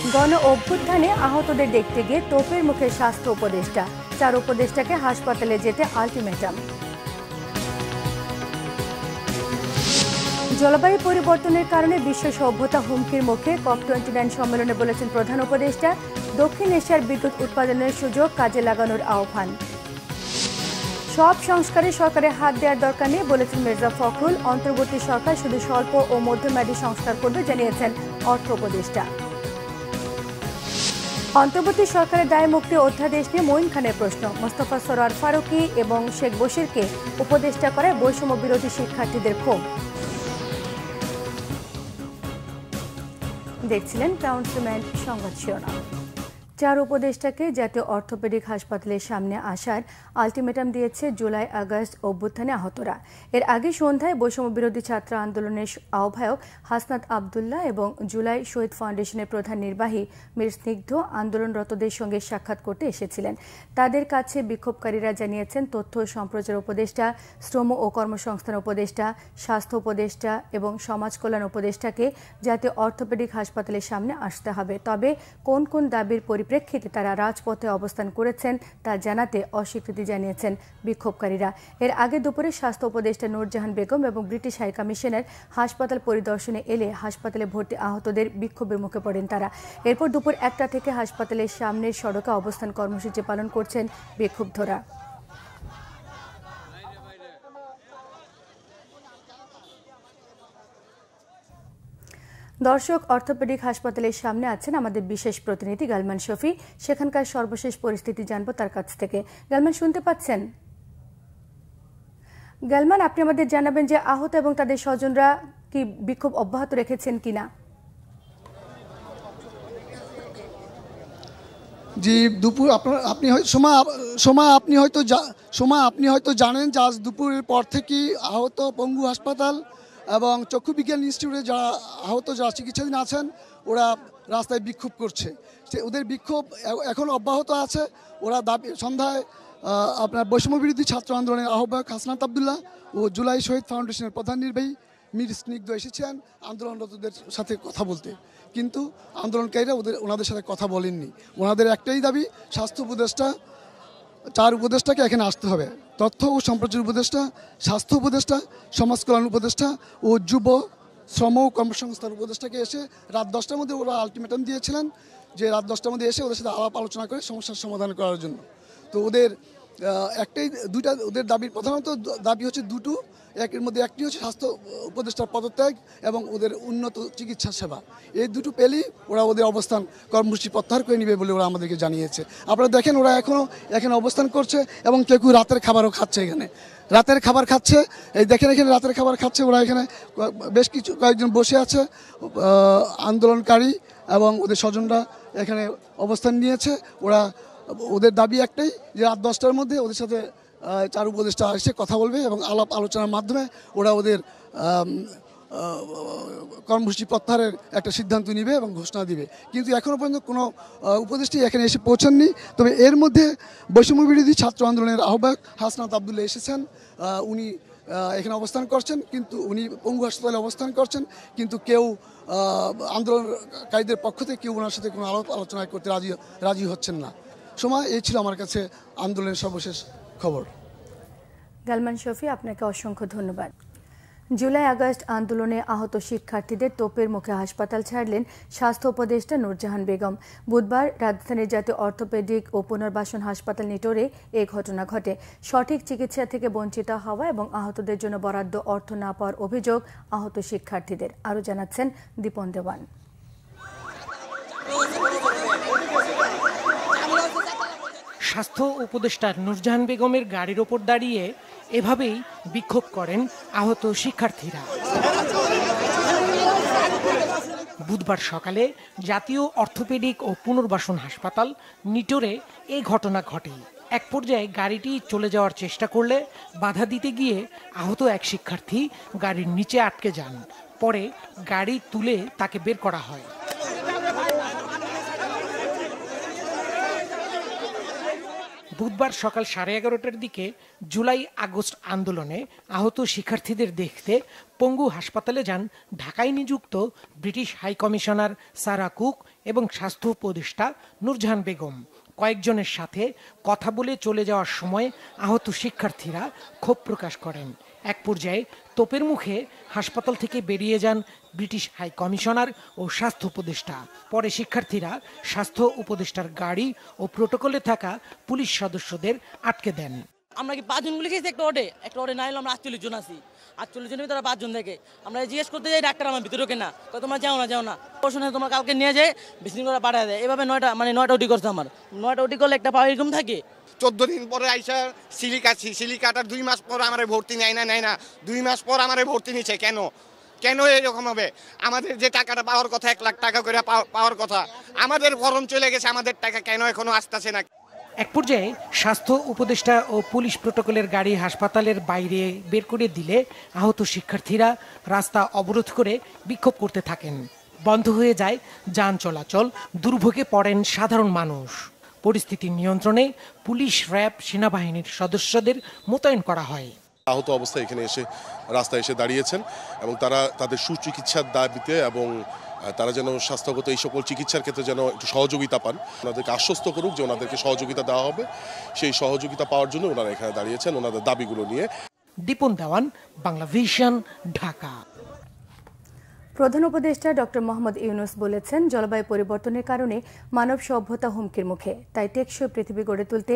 গণ অভ্যুত্থানে আহতদের দেখতে গিয়ে তোপের মুখে স্বাস্থ্য উপদেষ্টা, 4 উপদেষ্টাকে হাসপাতালে যেতে আলটিমেটাম। জলবায়ু পরিবর্তনের কারণে বিশ্ব সভ্যতা হুমকির মুখে COP29 সম্মেলনে বলেছেন প্রধান উপদেষ্টা। দক্ষিণ এশিয়ার বিদ্যুৎ উৎপাদনের সুযোগ কাজে লাগানোর আহ্বান। সব সংস্কারে সরকারের হাত দেওয়ার দরকার নেই বলেছেন মির্জা ফখরুল। অন্তর্বর্তী সরকার শুধু স্বল্প ও মধ্যমেয়াদী সংস্কার করবে জানিয়েছেন অর্থ উপদেষ্টা। অন্তর্বর্তী সরকারের দায় মুক্তি অধ্যাদেশ নিয়ে মঈন খানের প্রশ্ন। মোস্তফা সরোয়ার ফারুকী এবং শেখ বশিরকে উপদেষ্টা করায় বৈষম্য বিরোধী শিক্ষার্থীদের ক্ষোভ। দেখছিলেন কাউন্সিলম্যান সংবাদ শিরোনাম। 4 উপদেষ্টাকে জাতীয় অর্থোপেডিক হাসপাতালের সামনে আসার আলটিমেটাম দিয়েছে জুলাই আগস্ট অভ্যুত্থানে আহতরা। এর আগে সন্ধ্যায় বৈষম্য বিরোধী ছাত্র আন্দোলনের আহ্বায়ক হাসনাত আবদুল্লাহ এবং জুলাই শহীদ ফাউন্ডেশনের প্রধান নির্বাহী মীর স্নিগ্ধ আন্দোলনরতদের সঙ্গে সাক্ষাৎ করতে এসেছিলেন। তাদের কাছে বিক্ষোভকারীরা জানিয়েছেন তথ্য ও সম্প্রচার উপদেষ্টা, শ্রম ও কর্মসংস্থান উপদেষ্টা, স্বাস্থ্য উপদেষ্টা এবং সমাজ কল্যাণ উপদেষ্টাকে জাতীয় অর্থোপেডিক হাসপাতালের সামনে আসতে হবে। তবে কোন কোন দাবির প্রেক্ষিতে তারা রাজপথে অবস্থান করেছেন তা জানাতে অস্বীকৃতি জানিয়েছেন বিক্ষোভকারীরা। এর আগে দুপুরে স্বাস্থ্য উপদেষ্টা নূরজাহান বেগম এবং ব্রিটিশ হাই কমিশনার হাসপাতাল পরিদর্শনে এলে হাসপাতালে ভর্তি আহতদের বিক্ষোভের মুখে পড়েন তারা। এরপর দুপুর 1টা থেকে হাসপাতালের সামনের সড়কে অবস্থান কর্মসূচি পালন করছেন বিক্ষুব্ধরা। দর্শক, অর্থোপেডিক হাসপাতালের সামনে আছেন আমাদের বিশেষ প্রতিনিধি গালমান শফি। সেখানকার সর্বশেষ পরিস্থিতি জানবো তার কাছ থেকে। গালমান, শুনতে পাচ্ছেন? গালমান, আপনি আমাদের জানাবেন যে আহত এবং তাদের স্বজনরা কি বিক্ষোভ অব্যাহত রেখেছেন কিনা? জি, দুপুর আপনি হয়তো জানেন যে আজ দুপুরের পর থেকেই আহত পঙ্গু হাসপাতাল এবং চক্ষু বিজ্ঞান ইনস্টিটিউটে যারা আহত যারা চিকিৎসাধীন আছেন ওরা রাস্তায় বিক্ষোভ করছে। ওদের বিক্ষোভ এখন অব্যাহত আছে। ওরা সন্ধ্যায় আপনার বৈষম্য বিরোধী ছাত্র আন্দোলনের আহ্বায়ক হাসনাত আবদুল্লাহ ও জুলাই শহীদ ফাউন্ডেশনের প্রধান নির্বাহী মীর স্নিগ্ধ এসেছেন আন্দোলনরতদের সাথে কথা বলতে, কিন্তু আন্দোলনকারীরা ওনাদের সাথে কথা বলেননি। ওনাদের একটাই দাবি, স্বাস্থ্য উপদেষ্টা, 4 উপদেষ্টাকে এখানে আসতে হবে। তথ্য ও সম্প্রচার উপদেষ্টা, স্বাস্থ্য উপদেষ্টা, সমাজ কল্যাণ উপদেষ্টা ও যুব শ্রম ও কর্মসংস্থান উপদেষ্টাকে এসে রাত 10টার মধ্যে ওরা আলটিমেটাম দিয়েছিলেন যে রাত 10টার মধ্যে এসে ওদের সাথে আলাপ আলোচনা করে সমস্যার সমাধান করার জন্য। তো ওদের ওদের দাবির প্রধানত দাবি হচ্ছে দুটো। এর মধ্যে একটি হচ্ছে স্বাস্থ্য উপদেষ্টার পদত্যাগ এবং ওদের উন্নত চিকিৎসা সেবা। এই দুটো পেলেই ওরা ওদের অবস্থান কর্মসূচি প্রত্যাহার করে নেবে বলে ওরা আমাদেরকে জানিয়েছে। আপনারা দেখেন ওরা এখানে অবস্থান করছে এবং কেউ কেউ রাতের খাবারও খাচ্ছে। এখানে রাতের খাবার খাচ্ছে, এই দেখেন এখানে রাতের খাবার খাচ্ছে ওরা। এখানে বেশ কয়েকজন বসে আছে আন্দোলনকারী এবং ওদের স্বজনরা এখানে অবস্থান নিয়েছে। ওদের দাবি একটাই যে রাত 10টার মধ্যে ওদের সাথে 4 উপদেষ্টা এসে কথা বলবে এবং আলাপ আলোচনার মাধ্যমে ওরা ওদের কর্মসূচি প্রত্যাহারের একটা সিদ্ধান্ত নেবে এবং ঘোষণা দিবে। কিন্তু এখনও পর্যন্ত কোনো উপদেষ্টাই এখানে এসে পৌঁছাননি। তবে এর মধ্যে বৈষম্য বিরোধী ছাত্র আন্দোলনের আহ্বায়ক হাসনাত আবদুল্লাহ এসেছেন। উনি এখানে অবস্থান করছেন, কিন্তু উনি পঙ্গু হাসপাতালে অবস্থান করছেন, কিন্তু কেউ আন্দোলনকারীদের পক্ষ থেকে কেউ ওনার সাথে কোনো আলাপ আলোচনা করতে রাজি হচ্ছেন না। সময় এই ছিল আমার কাছে আন্দোলনের সর্বশেষ খবর। গালমান শফি, আপনাকে অসংখ্য ধন্যবাদ। জুলাই আগস্ট আন্দোলনে আহত শিক্ষার্থীদের তোপের মুখে হাসপাতাল ছাড়লেন স্বাস্থ্য উপদেষ্টা নূরজাহান বেগম। বুধবার রাজধানীর জাতীয় অর্থোপেডিক ও পুনর্বাসন হাসপাতাল নিটোরে এই ঘটনা ঘটে। সঠিক চিকিৎসা থেকে বঞ্চিত হওয়া এবং আহতদের জন্য বরাদ্দ অর্থ না পাওয়ার অভিযোগ আহত শিক্ষার্থীদের। আরও জানাচ্ছেন দীপন দেওয়ান। স্বাস্থ্য উপদেষ্টা নূরজাহান বেগমের গাড়ির ওপর দাঁড়িয়ে এভাবেই বিক্ষোভ করেন আহত শিক্ষার্থীরা। বুধবার সকালে জাতীয় অর্থোপেডিক ও পুনর্বাসন হাসপাতাল নিটোরে এই ঘটনা ঘটে। এক পর্যায়ে গাড়িটি চলে যাওয়ার চেষ্টা করলে বাধা দিতে গিয়ে আহত এক শিক্ষার্থী গাড়ির নিচে আটকে যান। পরে গাড়ি তুলে তাকে বের করা হয়। বুধবার সকাল 11:30টার দিকে জুলাই আগস্ট আন্দোলনে আহত শিক্ষার্থীদের দেখতে পঙ্গু হাসপাতালে যান ঢাকায় নিযুক্ত British high commissioner Sarah Cooke এবং স্বাস্থ্য উপদেষ্টা নূরজাহান বেগম। কয়েকজনের সাথে কথা বলে চলে যাওয়ার সময় আহত শিক্ষার্থীরা ক্ষোভ প্রকাশ করেন। এক পর্যায়ে তোপের মুখে হাসপাতাল থেকে বেরিয়ে যান ব্রিটিশ হাই কমিশনার ও স্বাস্থ্য উপদেষ্টা। পরে শিক্ষার্থীরা স্বাস্থ্য উপদেষ্টার গাড়ি ও প্রোটোকলে থাকা পুলিশ সদস্যদের আটকে দেন। আমরা কি 5 জন গুলি খেয়েছি একটা ওটে না হলে আমরা 48 জন আছি। 48 জনের ভিতরে 5 জন থেকে আমরা জিজ্ঞেস করতে যাই, ডাক্তার আমার ভিতরে ঢোকে না, তোমরা যাও না প্রশ্নে তোমরা কাউকে নিয়ে যায় বিশৃঙ্খলা করে পাঠায় দেয়। এভাবে 9টা ওটি করছে। আমার 9টা ওটি করলে একটা পাওয়া এরকম থাকে। 14 দিন পরে আইসা সিলিকাটার 2 মাস পর আমার ভর্তি নেয় না 2 মাস পর আমার ভর্তি নিচ্ছে। কেন এরকম হবে? আমাদের যে টাকাটা পাওয়ার কথা 1 লাখ টাকা করে পাওয়ার কথা, আমাদের ফরম চলে গেছে, আমাদের টাকা কেন এখনো আসতেছে না? এক পর্যায়ে স্বাস্থ্য উপদেষ্টা ও পুলিশ প্রোটোকলের গাড়ি হাসপাতালের বাইরে বের করে দিলে আহত শিক্ষার্থীরা রাস্তা অবরোধ করে বিক্ষোভ করতে থাকেন। বন্ধ হয়ে যায় যান চলাচল, দুর্ভোগে পড়েন সাধারণ মানুষ। পরিস্থিতি নিয়ন্ত্রণে পুলিশ, র্যাব, সেনাবাহিনীর সদস্যদের মোতায়েন করা হয়। আহত অবস্থায় এখানে এসে রাস্তায় এসে দাঁড়িয়েছেন এবং তারা তাদের সুচিকিৎসার দাবিতে এবং তারা যেন স্বাস্থ্যগত এই সকল চিকিৎসার ক্ষেত্রে যেন একটু সহযোগিতা পান, ওনাদেরকে আশ্বস্ত করুক যে ওনাদেরকে সহযোগিতা দেওয়া হবে। সেই সহযোগিতা পাওয়ার জন্য ওনারা এখানে দাঁড়িয়েছেন ওনাদের দাবিগুলো নিয়ে। দীপন দেওয়ান, বাংলা ভিশন, ঢাকা। প্রধান উপদেষ্টা ডক্টর মোহাম্মদ ইউনূস বলেছেন, জলবায়ু পরিবর্তনের কারণে মানব সভ্যতা হুমকির মুখে, তাই টেকসই পৃথিবী গড়ে তুলতে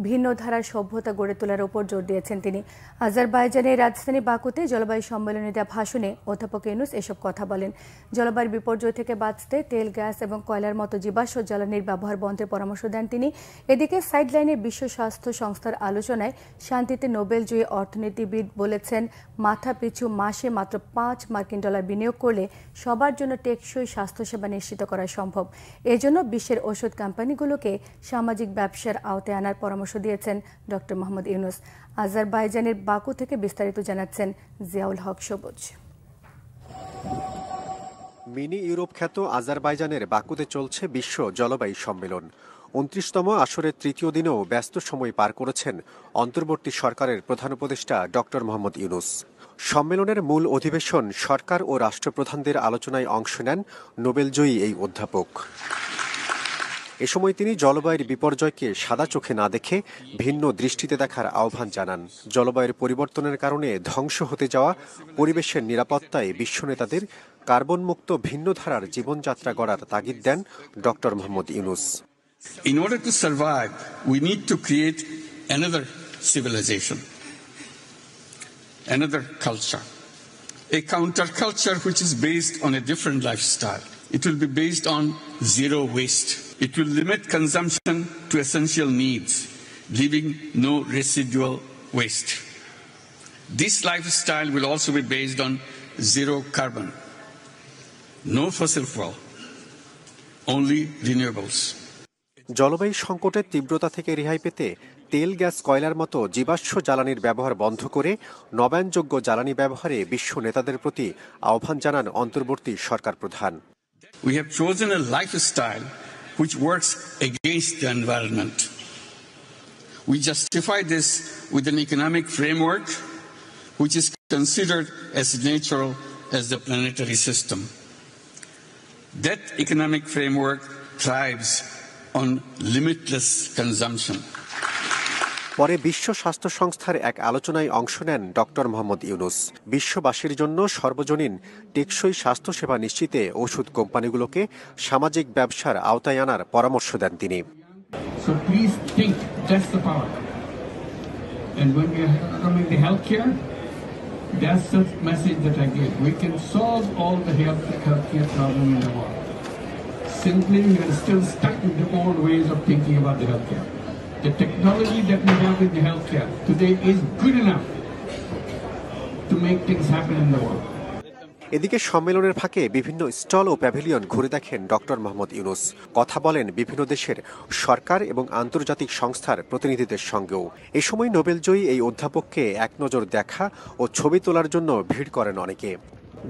ভিন্ন ধারার সভ্যতা গড়ে তোলার উপর জোর দিয়েছেন তিনি। আজারবাইজানের রাজধানী বাকুতে জলবায়ু সম্মেলনে দেওয়া ভাষণে অধ্যাপক ইউনূস এসব কথা বলেন। জলবায়ুর বিপর্যয় থেকে বাঁচতে তেল, গ্যাস এবং কয়লার মতো জীবাশ্ম জ্বালানির ব্যবহার বন্ধের পরামর্শ দেন তিনি। এদিকে সাইডলাইনে বিশ্ব স্বাস্থ্য সংস্থার আলোচনায় শান্তিতে নোবেলজয়ী অর্থনীতিবিদ বলেছেন, মাথাপিছু মাসে মাত্র $5 বিনিয়োগ করলে সবার জন্য টেকসই স্বাস্থ্যসেবা নিশ্চিত করা সম্ভব। এজন্য বিশ্বের ওষুধ কোম্পানিগুলোকে সামাজিক ব্যবসার আওতায় আনার পরামর্শ দিয়েছেন ডক্টর মোহাম্মদ ইউনূস। আজারবাইজানের বাকু থেকে বিস্তারিত জানাচ্ছেন জিয়াউল হক সবুজ। মিনি ইউরোপ খ্যাত আজারবাইজানের বাকুতে চলছে বিশ্ব জলবায়ু সম্মেলন। 29তম আসরের তৃতীয় দিনেও ব্যস্ত সময় পার করেছেন অন্তর্বর্তী সরকারের প্রধান উপদেষ্টা ডক্টর মোহাম্মদ ইউনূস। সম্মেলনের মূল অধিবেশন সরকার ও রাষ্ট্রপ্রধানদের আলোচনায় অংশ নেন নোবেলজয়ী এই অধ্যাপক। এ সময় তিনি জলবায়ুর বিপর্যয়কে সাদা চোখে না দেখে ভিন্ন দৃষ্টিতে দেখার আহ্বান জানান। জলবায়ুর পরিবর্তনের কারণে ধ্বংস হতে যাওয়া পরিবেশের নিরাপত্তায় বিশ্ব নেতাদের কার্বনমুক্ত ভিন্ন ধারার জীবনযাত্রা গড়ার তাগিদ দেন doctor Mohammad Yunus. In order to survive, we need to create another civilization, another culture, a counterculture which is based on a different lifestyle. It will be based on zero waste. It will limit consumption to essential needs, leaving no residual waste. This lifestyle will also be based on zero carbon, no fossil fuel, only renewables. জলবায়ু সংকটের তীব্রতা থেকে রেহাই পেতে তেল, gas, কয়লার মতো জীবাশ্ম জ্বালানির ব্যবহার বন্ধ করে নবায়নযোগ্য জ্বালানি ব্যবহারে বিশ্ব নেতাদের প্রতি আহ্বান জানান অন্তর্বর্তী সরকার প্রধান। We have chosen a lifestyle which works against the environment. We justify this with an economic framework which is considered as natural as the planetary system. That economic framework thrives on limitless consumption. পরে বিশ্ব স্বাস্থ্য সংস্থার এক আলোচনায় অংশ নেন doctor Mohammad Yunus. বিশ্ববাসীর জন্য সর্বজনীন টেকসই স্বাস্থ্যসেবা নিশ্চিতে ওষুধ কোম্পানিগুলোকে সামাজিক ব্যবসার আওতায় আনার পরামর্শ দেন তিনি। So please think, that's the power. And when we are coming to healthcare, that's the message that I give. We can solve all the healthcare problem in the world. Simply, we are still stuck with the old ways of thinking about the healthcare. The technology that we have in the healthcare today is good enough to make things happen in the world. এদিকে সম্মেলনের ফাঁকে বিভিন্ন stall ও pavilion ঘুরে দেখেন doctor Mohammad Yunus. কথা বলেন বিভিন্ন দেশের সরকার এবং আন্তর্জাতিক সংস্থার প্রতিনিধিদের সঙ্গেও। এ সময় নোবেলজয়ী এই অধ্যাপককে এক নজর দেখা ও ছবি তোলার জন্য ভিড় করেন অনেকে।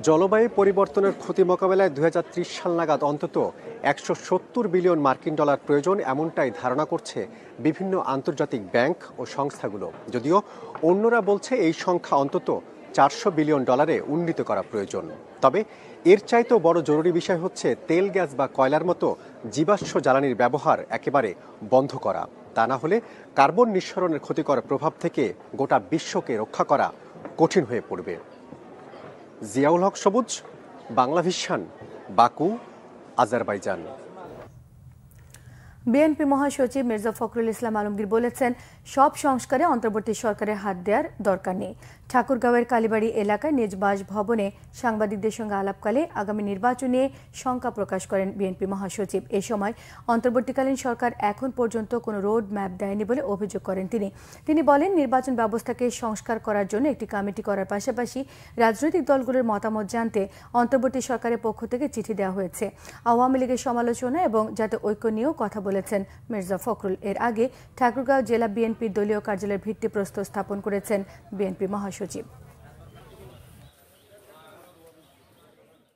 জলবায়ু পরিবর্তনের ক্ষতি মোকাবেলায় 2030 সাল নাগাদ অন্তত $170 বিলিয়ন প্রয়োজন, এমনটাই ধারণা করছে বিভিন্ন আন্তর্জাতিক ব্যাংক ও সংস্থাগুলো। যদিও অন্যরা বলছে এই সংখ্যা অন্তত 400 বিলিয়ন ডলারে উন্নীত করা প্রয়োজন। তবে এর চাইতেও বড় জরুরি বিষয় হচ্ছে তেল, গ্যাস বা কয়লার মতো জীবাশ্ম জ্বালানির ব্যবহার একেবারে বন্ধ করা। তা না হলে কার্বন নিঃসরণের ক্ষতিকর প্রভাব থেকে গোটা বিশ্বকে রক্ষা করা কঠিন হয়ে পড়বে। জিয়াউল হক সবুজ, Bangla vision, Baku, Azerbaijan. BNP মহাসচিব মির্জা ফখরুল ইসলাম আলমগীর বলেছেন, সব সংস্কারে অন্তর্বর্তী সরকারের হাত দেওয়ার দরকার নেই। ঠাকুরগাঁওয়ের কালীবাড়ি এলাকায় নিজ বাসভবনে সাংবাদিকদের সঙ্গে আলাপকালে আগামী নির্বাচন নিয়ে শঙ্কা প্রকাশ করেন বিএনপি মহাসচিব। এ সময় অন্তর্বর্তীকালীন সরকার এখন পর্যন্ত কোনো রোড ম্যাপ দেয়নি বলে অভিযোগ করেন তিনি বলেন, নির্বাচন ব্যবস্থাকে সংস্কার করার জন্য একটি কমিটি করার পাশাপাশি রাজনৈতিক দলগুলোর মতামত জানতে অন্তর্বর্তী সরকারের পক্ষ থেকে চিঠি দেওয়া হয়েছে। আওয়ামী লীগের সমালোচনা এবং জাতীয় ঐক্য নিয়েও কথা বলেছেন মির্জা ফখরুল। এর আগে ঠাকুরগাঁও জেলা বিএনপির দলীয় কার্যালয়ের ভিত্তিপ্রস্তর স্থাপন করেছেন বিএনপি মহাসচিব।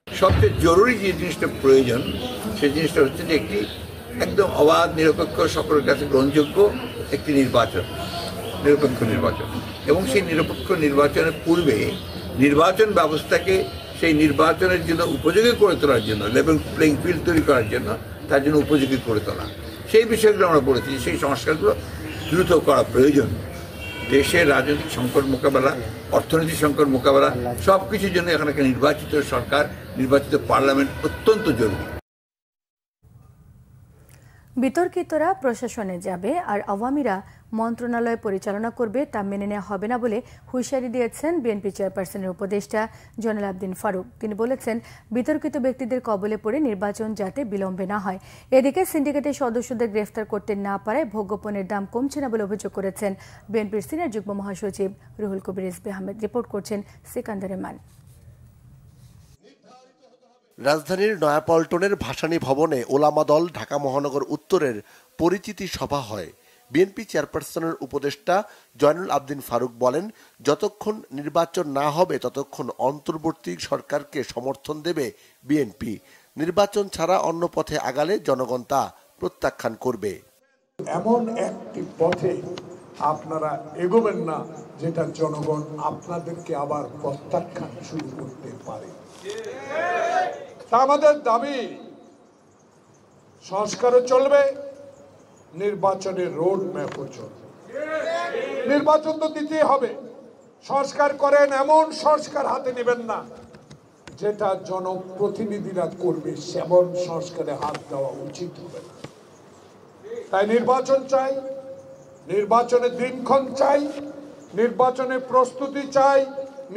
সবচেয়ে জরুরি যে জিনিসটা প্রয়োজন সেই জিনিসটা হচ্ছে যে একটি একদম অবাধ, নিরপেক্ষ, সকলের কাছে গ্রহণযোগ্য একটি নিরপেক্ষ নির্বাচন এবং সেই নিরপেক্ষ নির্বাচনের পূর্বে নির্বাচন ব্যবস্থাকে সেই নির্বাচনের জন্য উপযোগী করে তোলার জন্য, লেভেল প্লেইং ফিল্ড তৈরি করার জন্য, তার জন্য উপযোগী করে তোলা, সেই বিষয়গুলো আমরা বলেছি। সেই সংস্কারগুলো দ্রুত করা প্রয়োজন। দেশের রাজনৈতিক সংকট মোকাবেলা, অর্থনৈতিক সংকট মোকাবেলা, সব কিছুর জন্য এখানে একটা নির্বাচিত সরকার, নির্বাচিত পার্লামেন্ট অত্যন্ত জরুরি। বিতর্কিতরা প্রশাসনে যাবে আর আওয়ামীরা মন্ত্রণালয় পরিচালনা করবে, তা মেনে নেওয়া হবে না বলে হুঁশিয়ারি দিয়েছেন বিএনপি চেয়ারপারসনের উপদেষ্টা জয়নুল আবদিন ফারুক। তিনি বলেছেন, বিতর্কিত ব্যক্তিদের কবলে পড়ে নির্বাচন যাতে বিলম্বে না হয়। এদিকে সিন্ডিকেটের সদস্যদের গ্রেফতার করতে না পারায় ভোগ্যপণ্যের দাম কমছে না বলে অভিযোগ করেছেন বিএনপির সিনিয়র যুগ্ম মহাসচিব রুহুল কবির রিজভী আহমেদ। রিপোর্ট করছেন সিকান্দার রহমান। রাজধানীর নয়াপল্টনের ভাসানী ভবনে ওলামা দল ঢাকা মহানগর উত্তরের পরিচিতি সভা হয়। বিএনপি চেয়ারপারসনের উপদেষ্টা জয়নুল আবদিন ফারুক বলেন, যতক্ষণ নির্বাচন না হবে ততক্ষণ অন্তর্বর্তী সরকারকে সমর্থন দেবে বিএনপি। নির্বাচন ছাড়া অন্য পথে আগালে জনগণ তা প্রত্যাখ্যান করবে। এমন একটি পথে আপনারা এগোবেন না যেটা জনগণ আপনাদেরকে আবার প্রত্যাখ্যান শুরু করতে পারে। আমাদের দাবি, সংস্কারও চলবে, নির্বাচনের রোড ম্যাপও চলবে। নির্বাচন তো দিতেই হবে। সংস্কার করেন, এমন সংস্কার হাতে নেবেন না যেটা জনপ্রতিনিধিরা করবে, সেমন সংস্কারে হাত দেওয়া উচিত হবে না। তাই নির্বাচন চাই, নির্বাচনের দিনক্ষণ চাই, নির্বাচনের প্রস্তুতি চাই,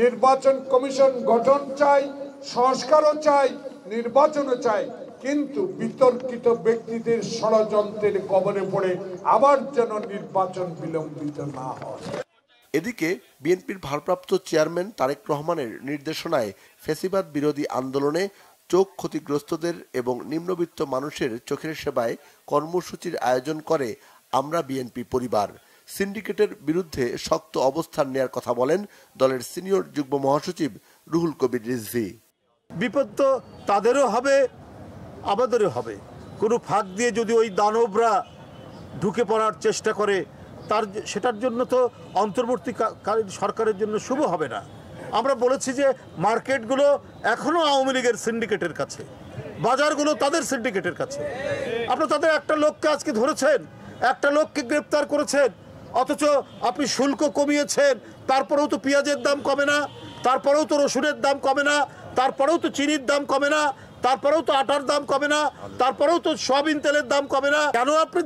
নির্বাচন কমিশন গঠন চাই, সংস্কারও চাই, নির্বাচনও চাই, কিন্তু বিতর্কিত ব্যক্তিদের ষড়যন্ত্রের কবলে পড়ে আবার যেন নির্বাচন বিলম্বিত না হয়। এদিকে বিএনপির ভারপ্রাপ্ত চেয়ারম্যান তারেক রহমানের নির্দেশনায় ফ্যাসিবাদ বিরোধী আন্দোলনে চোখ ক্ষতিগ্রস্তদের এবং নিম্নবিত্ত মানুষের চোখের সেবায় কর্মসূচির আয়োজন করে আমরা বিএনপি পরিবার। সিন্ডিকেটের বিরুদ্ধে শক্ত অবস্থান নেয়ার কথা বলেন দলের সিনিয়র যুগ্ম মহাসচিব রুহুল কবির রিজভী। বিপদ তো তাদেরও হবে, আমাদেরও হবে। কোনো ফাঁক দিয়ে যদি ওই দানবরা ঢুকে পড়ার চেষ্টা করে, সেটার জন্য তো অন্তর্বর্তীকালীন সরকারের জন্য শুভ হবে না। আমরা বলেছি যে মার্কেটগুলো এখনো আওয়ামী লীগের সিন্ডিকেটের কাছে, বাজারগুলো তাদের সিন্ডিকেটের কাছে। আপনারা তাদের একটা লোককে আজকে ধরেছেন, একটা লোককে গ্রেপ্তার করেছেন, অথচ আপনি শুল্ক কমিয়েছেন, তারপরেও তো পেঁয়াজের দাম কমে না, তারপরেও তো রসুনের দাম কমে না, তারপরেও তো চিনির দাম কমে না, তারপরেও তো আটার দাম কমে না, তারপরেও তো সয়াবিন তেলের দাম কমে না। কেন আপনি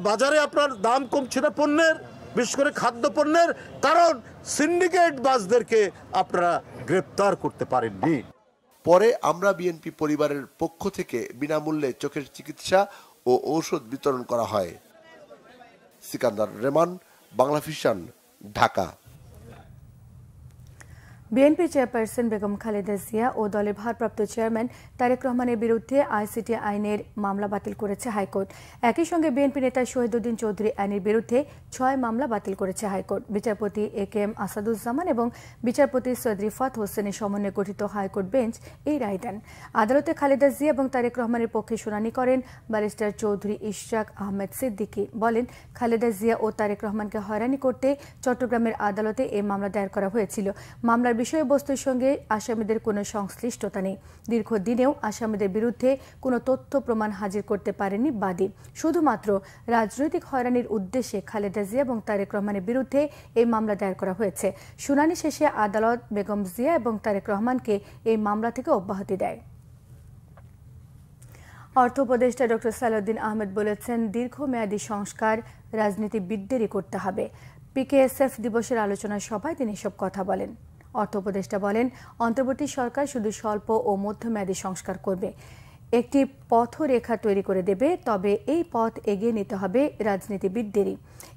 বাজারে আপনার দাম কমছে না পণ্যের, বিশেষ করে খাদ্য পণ্যের? কারণ সিন্ডিকেট বাসদেরকে আপনারা গ্রেপ্তার করতে পারেননি। পরে আমরা বিএনপি পরিবারের পক্ষ থেকে বিনামূল্যে চোখের চিকিৎসা ও ঔষধ বিতরণ করা হয়। Sikandar Rahman, Bangla Vision, Dhaka. BNP chairperson Begum Khaleda Zia ও দলের ভারপ্রাপ্ত চেয়ারম্যান তারেক রহমানের বিরুদ্ধে আইসিটি আইনের মামলা বাতিল করেছে হাইকোর্ট। একই সঙ্গে বিএনপি নেতা শহীদুদ্দিন চৌধুরী আইনের বিরুদ্ধে 6 মামলা বাতিল করেছে হাইকোর্ট। বিচারপতি এ.কে.এম. আসাদুজ্জামান এবং বিচারপতি সৈয়দ রিফাত হোসেনের সমন্বয়ে গঠিত হাইকোর্ট বেঞ্চ এই রায় দেন। আদালতে খালেদা জিয়া এবং তারেক রহমানের পক্ষে শুনানি করেন ব্যারিস্টার চৌধুরী ইশরাক আহমেদ সিদ্দিকী। বলেন, খালেদা জিয়া ও তারেক রহমানকে হয়রানি করতে চট্টগ্রামের আদালতে এই মামলা দায়ের করা হয়েছিল। মামলার বিষয়বস্তুর সঙ্গে আসামিদের কোনো সংশ্লিষ্টতা নেই। দীর্ঘদিনেও আসামিদের বিরুদ্ধে কোনো তথ্য প্রমাণ হাজির করতে পারেনি বাদী। শুধুমাত্র রাজনৈতিক হয়রানির উদ্দেশ্যে খালেদা জিয়া এবং তারেক রহমানের বিরুদ্ধে এই মামলা দায়ের করা হয়েছে। শুনানি শেষে আদালত বেগম জিয়া এবং তারেক রহমানকে এই মামলা থেকে অব্যাহতি দেয়। অর্থ উপদেষ্টা ড. সালাউদ্দিন আহমেদ বলেছেন, দীর্ঘমেয়াদী সংস্কার রাজনীতিবিদদেরই করতে হবে। পিকেএসএফ দিবসের আলোচনা সভায় তিনি এসব কথা বলেন। অর্থ উপদেষ্টা বলেন, অন্তর্বর্তী সরকার শুধু স্বল্প ও মধ্যমেয়াদী সংস্কার করবে, একটি পথরেখা তৈরি করে দেবে। তবে এই পথ এগিয়ে নিতে হবে রাজনীতিবিদদেরই।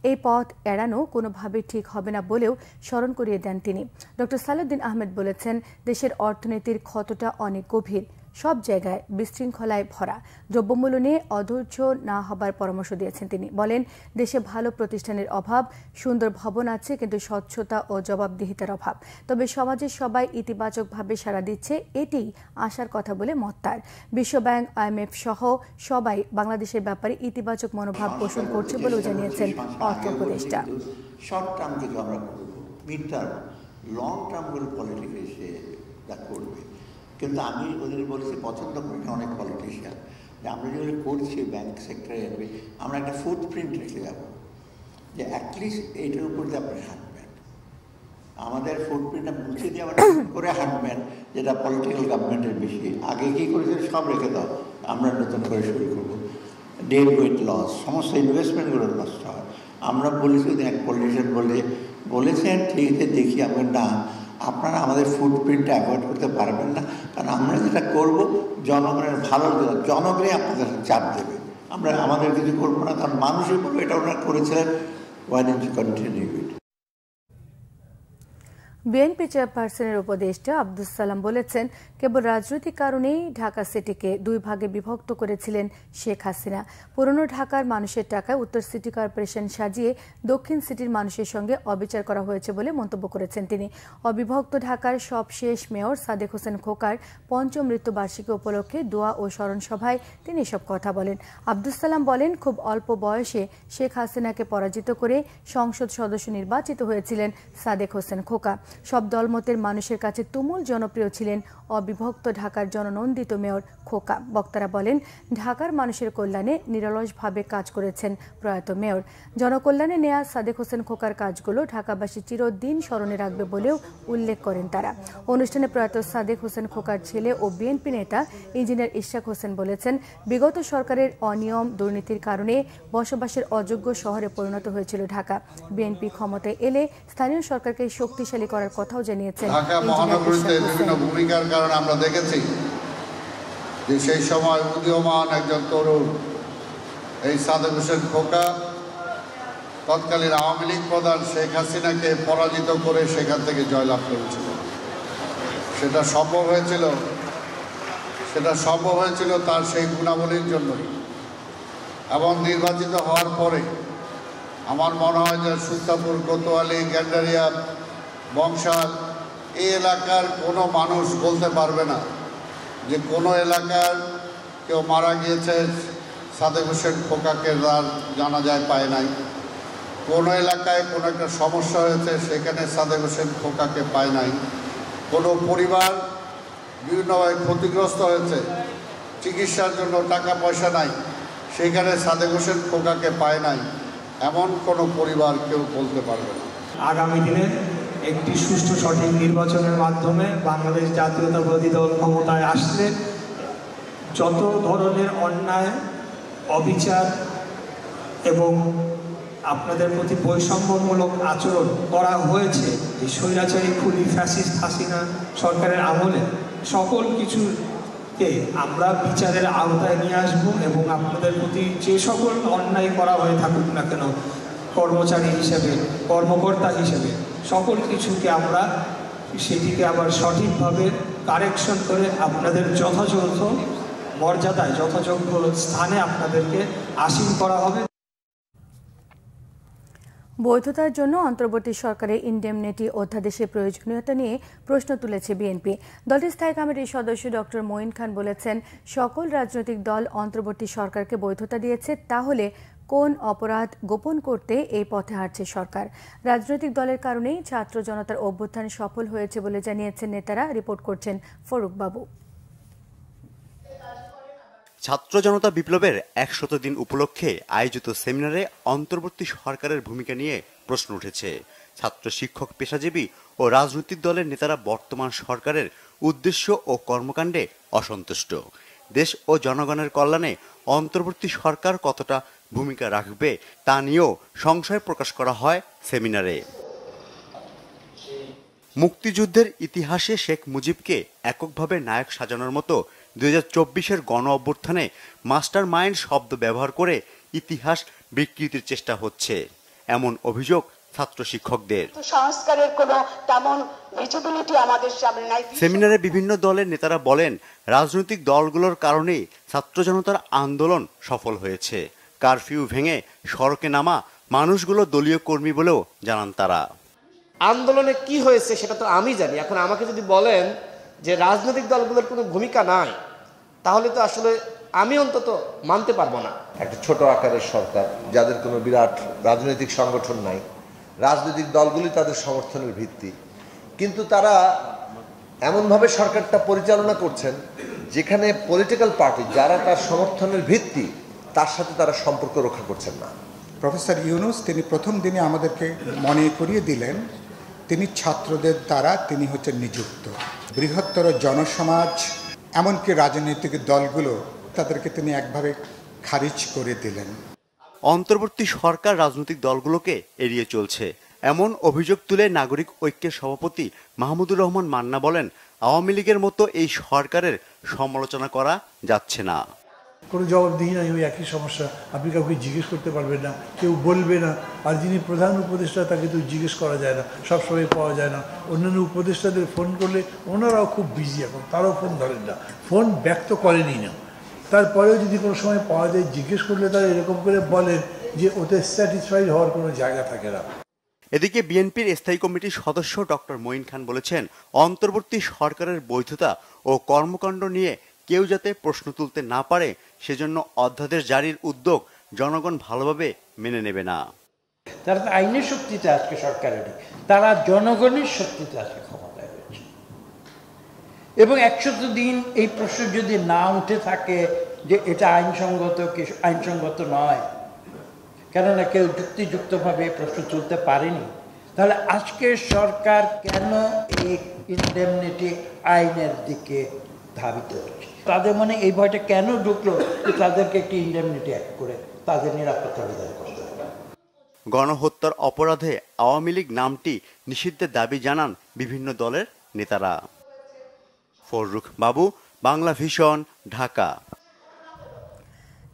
এই পথ এড়ানো কোনোভাবে ঠিক হবে না বলেও স্মরণ করিয়ে দেন তিনি। ড. সালাউদ্দিন আহমেদ বলেছেন, দেশের অর্থনীতির ক্ষতটা অনেক গভীর, সব জায়গায় বিশৃঙ্খলায় ভরা। দ্রব্যমূল্য নিয়ে অধৈর্য না হবার পরামর্শ দিয়েছেন তিনি। বলেন, দেশে ভালো প্রতিষ্ঠানের অভাব, সুন্দর ভবন আছে, কিন্তু স্বচ্ছতা ও জবাবদিহিতার অভাব। তবে সমাজের সবাই ইতিবাচকভাবে সাড়া দিচ্ছে, এটিই আশার কথা বলে মত তার। বিশ্বব্যাংক, IMF সহ সবাই বাংলাদেশের ব্যাপারে ইতিবাচক মনোভাব পোষণ করছে বলেও জানিয়েছেন অর্থ উপদেষ্টা। শর্ট টার্ম থেকে আমরা করব, মিড টার্ম, লং টার্মগুলো পলিটিক্যাল এসে যা করবে। কিন্তু আমি ওদের বলেছি, পছন্দ করি না অনেক পলিটিশিয়ান, যে আমরা যেগুলো করছি ব্যাংক সেক্টরে, আমরা একটা ফুটপ্রিন্ট রেখে যাব, যে অ্যাটলিস্ট এইটার উপর দিয়ে আপনি হাঁটবেন। আমাদের ফুটপ্রিন্টটা মুছে দিয়ে আমরা করে হাঁটবেন, যেটা পলিটিক্যাল গভর্নমেন্টের বেশি। আগে কী করেছে সব রেখে দাও, আমরা নতুন করে শুরু করবো। ডেড ওয়েট লস, সমস্ত ইনভেস্টমেন্টগুলো নষ্ট হয়। আমরা বলেছি, এক পলিটিশিয়ান বলেছেন, ঠিক আছে দেখি, আমরা না, আপনারা আমাদের ফুটপ্রিন্টটা অ্যাভয়েড করতে পারবেন না, কারণ আমরা যেটা করব জনগণের ভালো, জনগণই আপনাদের চাপ দেবে। আমরা আমাদের কিছু করবো না, কারণ মানুষের উপর এটা ওনারা করেছিলেন। Why don't you continue it? BNP চেয়ারপারসনের উপদেষ্টা আব্দুস সালাম বলেছেন, কেবল রাজনৈতিক কারণেই ঢাকা সিটিকে 2 ভাগে বিভক্ত করেছিলেন শেখ হাসিনা। পুরনো ঢাকার মানুষের টাকায় উত্তর সিটি কর্পোরেশন সাজিয়ে দক্ষিণ সিটির মানুষের সঙ্গে অবিচার করা হয়েছে বলে মন্তব্য করেছেন তিনি। অবিভক্ত ঢাকার সবশেষ মেয়র সাদেক হোসেন খোকার 5ম মৃত্যুবার্ষিকী উপলক্ষে দোয়া ও স্মরণ সভায় তিনি এসব কথা বলেন। আব্দুস সালাম বলেন, খুব অল্প বয়সে শেখ হাসিনাকে পরাজিত করে সংসদ সদস্য নির্বাচিত হয়েছিলেন সাদেক হোসেন খোকা। সব দলমতের মানুষের কাছে তুমুল জনপ্রিয় ছিলেন অবিভক্ত ঢাকার জননন্দিত মেয়র খোকা। বক্তারা বলেন, ঢাকার মানুষের কল্যাণে নিরলসভাবে কাজ করেছেন প্রয়াত মেয়র। জনকল্যাণে নেয়া সাদেক হোসেন খোকার কাজগুলো ঢাকাবাসী চিরদিন স্মরণে রাখবে বলেও উল্লেখ করেন তারা। অনুষ্ঠানে প্রয়াত সাদেক হোসেন খোকার ছেলে ও বিএনপি নেতা ইঞ্জিনিয়ার ইশরাক হোসেন বলেছেন, বিগত সরকারের অনিয়ম দুর্নীতির কারণে বসবাসের অযোগ্য শহরে পরিণত হয়েছিল ঢাকা। বিএনপি ক্ষমতায় এলে স্থানীয় সরকারকে শক্তিশালী করার কথাও জানিয়েছেন। ঢাকা মহানগরীতে বিভিন্ন ভূমিকার কারণে আমরা দেখেছি যে সেই সময় উদীয়মান একজন তরুণ এই সাদেক হোসেন খোকা তৎকালীন আওয়ামী লীগ প্রধান শেখ হাসিনাকে পরাজিত করে সেখান থেকে জয়লাভ করেছিল। সেটা সম্ভব হয়েছিল তার সেই গুণাবলীর জন্যই। এবং নির্বাচিত হওয়ার পরে আমার মনে হয় যে সুলতাপুর, কোতোয়ালি, গ্যান্ডারিয়া, বংশাল, এই এলাকার কোনো মানুষ বলতে পারবে না যে কোনো এলাকার কেউ মারা গিয়েছে সাদেক হোসেন খোকাকে জানাজায় পায় নাই। কোনো এলাকায় কোনো একটা সমস্যা হয়েছে, সেখানে সাদেক হোসেন খোকাকে পায় নাই। কোনো পরিবার বিভিন্নভাবে ক্ষতিগ্রস্ত হয়েছে, চিকিৎসার জন্য টাকা পয়সা নাই, সেখানে সাদেক হোসেন খোকাকে পায় নাই, এমন কোনো পরিবার কেউ বলতে পারবে না। আগামী দিনে একটি সুষ্ঠু সঠিক নির্বাচনের মাধ্যমে বাংলাদেশ জাতীয়তাবাদী দল ক্ষমতায় আসলে যত ধরনের অন্যায়, অবিচার এবং আপনাদের প্রতি বৈষম্যমূলক আচরণ করা হয়েছে এই স্বৈরাচারী খুনি ফ্যাসিস্ট হাসিনা সরকারের আমলে, সকল কিছুকে আমরা বিচারের আওতায় নিয়ে আসবো এবং আপনাদের প্রতি যে সকল অন্যায় করা হয়ে থাকুক না কেন, কর্মচারী হিসেবে, কর্মকর্তা হিসেবে সকল কিছুকে আমরা সেটিকে আবার সঠিকভাবে কারেকশন করে আপনাদের যথাযথ মর্যাদায় যথাযোগ্য স্থানে আপনাদেরকে আসীন করা হবে। বৈধতার জন্য অন্তর্বর্তী সরকারের ইনডেমনিটি অধ্যাদেশের প্রয়োজনীয়তা নিয়ে প্রশ্ন তুলেছে বিএনপি। দলটির স্থায়ী কমিটির সদস্য ডক্টর মঈন খান বলেছেন, সকল রাজনৈতিক দল অন্তর্বর্তী সরকারকে বৈধতা দিয়েছে, তাহলে কোন অপরাধ গোপন করতে এই পথে হাঁটছে সরকার? রাজনৈতিক দলের কারণেই ছাত্র জনতার অভ্যুত্থান সফল হয়েছে বলে জানিয়েছেন নেতারা। রিপোর্ট করছেন ফরুক বাবু। ছাত্র জনতা বিপ্লবের ১০০ দিন উপলক্ষে আয়োজিত সেমিনারে অন্তর্বর্তী সরকারের ভূমিকা নিয়ে প্রশ্ন উঠেছে। ছাত্র, শিক্ষক, পেশাজীবী ও রাজনৈতিক দলের নেতারা বর্তমান সরকারের উদ্দেশ্য ও কর্মকাণ্ডে অসন্তুষ্ট। দেশ ও জনগণের কল্যাণে অন্তর্বর্তী সরকার কতটা ভূমিকা রাখবে তা নিয়েও সংশয় প্রকাশ করা হয় সেমিনারে। মুক্তিযুদ্ধের ইতিহাসে শেখ মুজিবকে এককভাবে নায়ক সাজানোর মতো ২০২৪-এর গণ অভ্যুত্থানে মাস্টার মাইন্ড শব্দ ব্যবহার করে ইতিহাস বিকৃতির চেষ্টা হচ্ছে, এমন অভিযোগ ছাত্র শিক্ষকদের। সংস্কারের কোনো তেমন ভিজিবিলিটি আমাদের সামনে নাই। সেমিনারে বিভিন্ন দলের নেতারা বলেন, রাজনৈতিক দলগুলোর কারণেই ছাত্র জনতার আন্দোলন সফল হয়েছে। কারফিউ ভেঙে সড়কে নামা মানুষগুলো দলীয় কর্মী বলেও জানান তারা। আন্দোলনে কি হয়েছে সেটা তো আমি জানি। এখন আমাকে যদি বলেন যে রাজনৈতিক দলগুলোর কোনো ভূমিকা নাই, তাহলে তো আসলে আমি অন্তত মানতে পারবো না। একটা ছোট আকারের সরকার, যাদের কোনো বিরাট রাজনৈতিক সংগঠন নাই, রাজনৈতিক দলগুলি তাদের সমর্থনের ভিত্তি, কিন্তু তারা এমনভাবে সরকারটা পরিচালনা করছেন যেখানে পলিটিক্যাল পার্টি যারা তার সমর্থনের ভিত্তি, তার সাথে তারা সম্পর্ক রক্ষা করছেন না। প্রফেসর ইউনূস তিনি প্রথম দিনে আমাদেরকে মনে করিয়ে দিলেন তিনি ছাত্রদের দ্বারা তিনি হচ্ছেন নিযুক্ত। বৃহত্তর জনসমাজ এমনকি রাজনৈতিক দলগুলো তাদেরকে তিনি একভাবে খারিজ করে দিলেন। অন্তর্বর্তী সরকার রাজনৈতিক দলগুলোকে এড়িয়ে চলছে, এমন অভিযোগ তুলে নাগরিক ঐক্যের সভাপতি মাহমুদুর রহমান মান্না বলেন, আওয়ামী লীগের মতো এই সরকারের সমালোচনা করা যাচ্ছে না। কোনো জবাবদিহি নাই, ওই একই সমস্যা। আপনি কাউকে জিজ্ঞেস করতে পারবেন না, কেউ বলবে না। আর যিনি প্রধান উপদেষ্টা তাকে তো জিজ্ঞেস করা যায় না, সবসময় পাওয়া যায় না। অন্যান্য উপদেষ্টাদের ফোন করলে ওনারাও খুব বিজি, এখন তারাও ফোন ধরেন না, ফোন ব্যক্ত করেনই না। তারপরেও যদি কোনো সময় পাওয়া যায়, জিজ্ঞেস করলে তারা এরকম করে বলেন যে ওতে স্যাটিসফাইড হওয়ার কোনো জায়গা থাকে না। এদিকে বিএনপির স্থায়ী কমিটির সদস্য ডক্টর মঈন খান বলেছেন, অন্তর্বর্তী সরকারের বৈধতা ও কর্মকাণ্ড নিয়ে কেউ যাতে প্রশ্ন তুলতে না পারে সেজন্য অধ্যাদেশ জারির উদ্যোগ জনগণ ভালোভাবে মেনে নেবে না। তারা আইনের শক্তিতে আজকে সরকারেরই, তারা জনগণের শক্তিতে আজকে ক্ষমতায় রয়েছে। এবং ১০০ দিন এই প্রশ্ন যদি না উঠে থাকে যে এটা আইনসঙ্গত কি আইনসঙ্গত নয়, কেননা কেউ যুক্তিযুক্তভাবে প্রশ্ন তুলতে পারেনি, তাহলে আজকের সরকার কেন এই ইনডেমনিটি আইনের দিকে ধাবিত হচ্ছে? তাদের মনে এই ভয়টা কেন ঢুকলো যে তাদেরকে একটি ইনডেমনিটি অ্যাক্ট করে তাদের নিরাপত্তা বিধান করতে হবে? গণহত্যার অপরাধে আওয়ামী লীগ নামটি নিষিদ্ধের দাবি জানান বিভিন্ন দলের নেতারা। ফরুক বাবু, বাংলা ভিশন, ঢাকা।